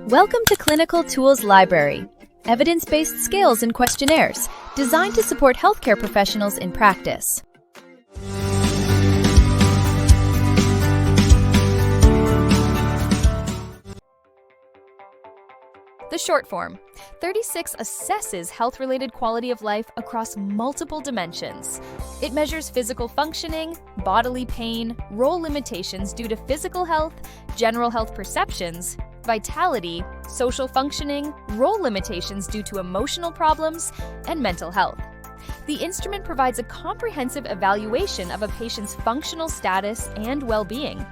Welcome to Clinical Tools Library, evidence-based scales and questionnaires designed to support healthcare professionals in practice. The short form. 36 assesses health-related quality of life across multiple dimensions. It measures physical functioning, bodily pain, role limitations due to physical health, general health perceptions, vitality, social functioning, role limitations due to emotional problems, and mental health. The instrument provides a comprehensive evaluation of a patient's functional status and well-being.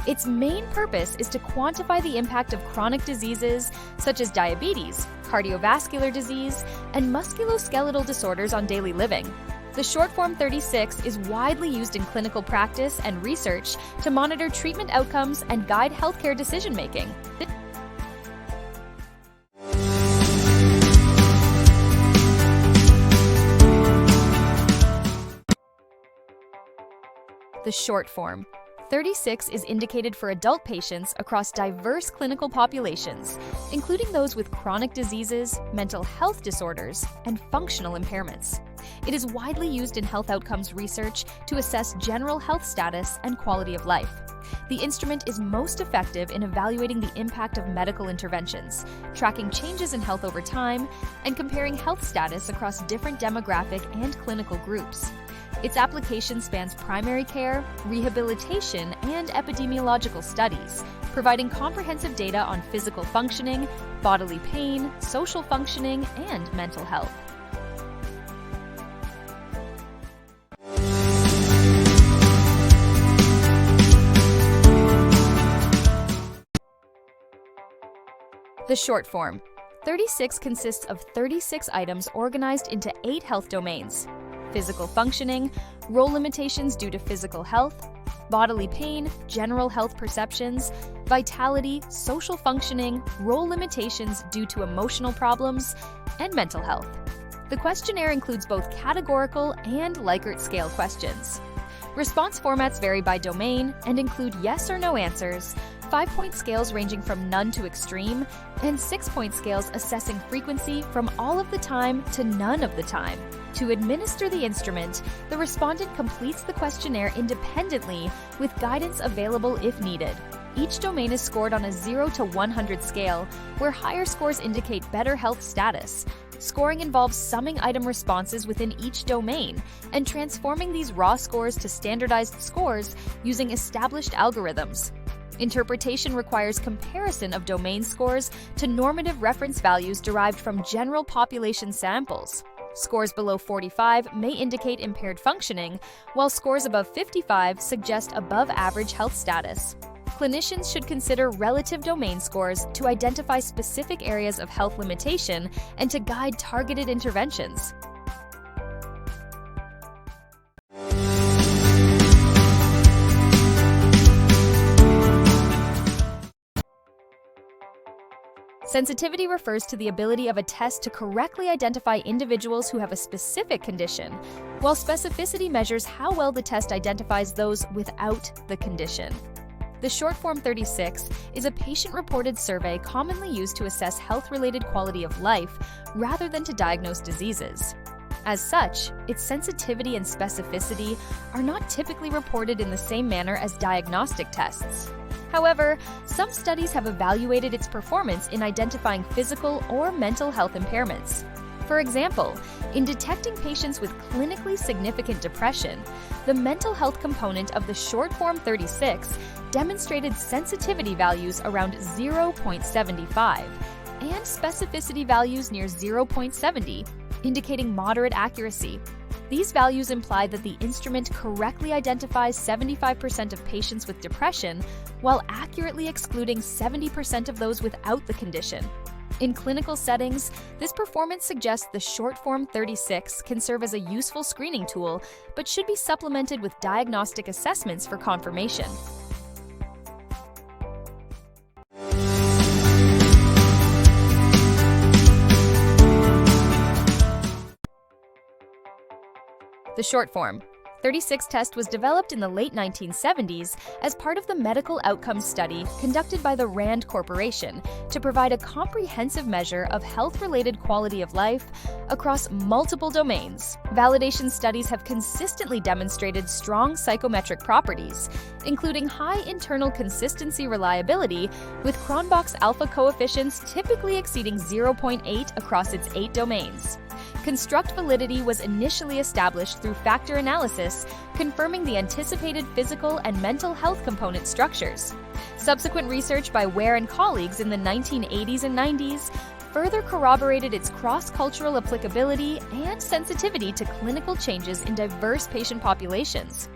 Its main purpose is to quantify the impact of chronic diseases such as diabetes, cardiovascular disease, and musculoskeletal disorders on daily living. The short form 36 is widely used in clinical practice and research to monitor treatment outcomes and guide healthcare decision-making. The short form. 36 is indicated for adult patients across diverse clinical populations, including those with chronic diseases, mental health disorders, and functional impairments. It is widely used in health outcomes research to assess general health status and quality of life. The instrument is most effective in evaluating the impact of medical interventions, tracking changes in health over time, and comparing health status across different demographic and clinical groups. Its application spans primary care, rehabilitation, and epidemiological studies, providing comprehensive data on physical functioning, bodily pain, social functioning, and mental health. The short form. 36 consists of 36 items organized into 8 health domains: physical functioning, role limitations due to physical health, bodily pain, general health perceptions, vitality, social functioning, role limitations due to emotional problems, and mental health. The questionnaire includes both categorical and Likert scale questions. Response formats vary by domain and include yes or no answers, 5-point scales ranging from none to extreme, and 6-point scales assessing frequency from all of the time to none of the time. To administer the instrument, the respondent completes the questionnaire independently with guidance available if needed. Each domain is scored on a 0 to 100 scale, where higher scores indicate better health status. Scoring involves summing item responses within each domain and transforming these raw scores to standardized scores using established algorithms. Interpretation requires comparison of domain scores to normative reference values derived from general population samples. Scores below 45 may indicate impaired functioning, while scores above 55 suggest above-average health status. Clinicians should consider relative domain scores to identify specific areas of health limitation and to guide targeted interventions. Sensitivity refers to the ability of a test to correctly identify individuals who have a specific condition, while specificity measures how well the test identifies those without the condition. The short form 36 is a patient-reported survey commonly used to assess health-related quality of life rather than to diagnose diseases. As such, its sensitivity and specificity are not typically reported in the same manner as diagnostic tests. However, some studies have evaluated its performance in identifying physical or mental health impairments. For example, in detecting patients with clinically significant depression, the mental health component of the short form 36 demonstrated sensitivity values around 0.75 and specificity values near 0.70, indicating moderate accuracy. These values imply that the instrument correctly identifies 75% of patients with depression while accurately excluding 70% of those without the condition. In clinical settings, this performance suggests the short form 36 can serve as a useful screening tool, but should be supplemented with diagnostic assessments for confirmation. The short form. SF-36 test was developed in the late 1970s as part of the medical outcomes study conducted by the RAND Corporation to provide a comprehensive measure of health-related quality of life across multiple domains. Validation studies have consistently demonstrated strong psychometric properties, including high internal consistency reliability, with Cronbach's alpha coefficients typically exceeding 0.8 across its 8 domains. Construct validity was initially established through factor analysis, confirming the anticipated physical and mental health component structures. Subsequent research by Ware and colleagues in the 1980s and 90s further corroborated its cross-cultural applicability and sensitivity to clinical changes in diverse patient populations.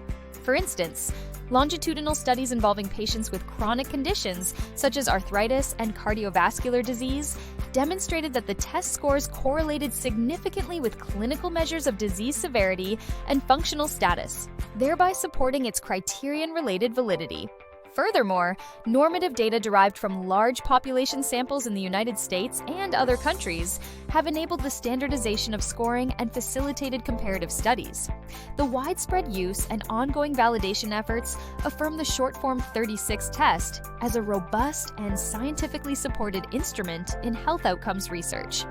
For instance, longitudinal studies involving patients with chronic conditions such as arthritis and cardiovascular disease demonstrated that the test scores correlated significantly with clinical measures of disease severity and functional status, thereby supporting its criterion-related validity. Furthermore, normative data derived from large population samples in the United States and other countries have enabled the standardization of scoring and facilitated comparative studies. The widespread use and ongoing validation efforts affirm the short-form 36 test as a robust and scientifically supported instrument in health outcomes research.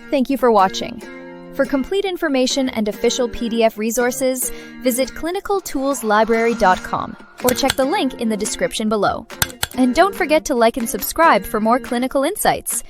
Thank you for watching. For complete information and official PDF resources, visit clinicaltoolslibrary.com or check the link in the description below. And don't forget to like and subscribe for more clinical insights.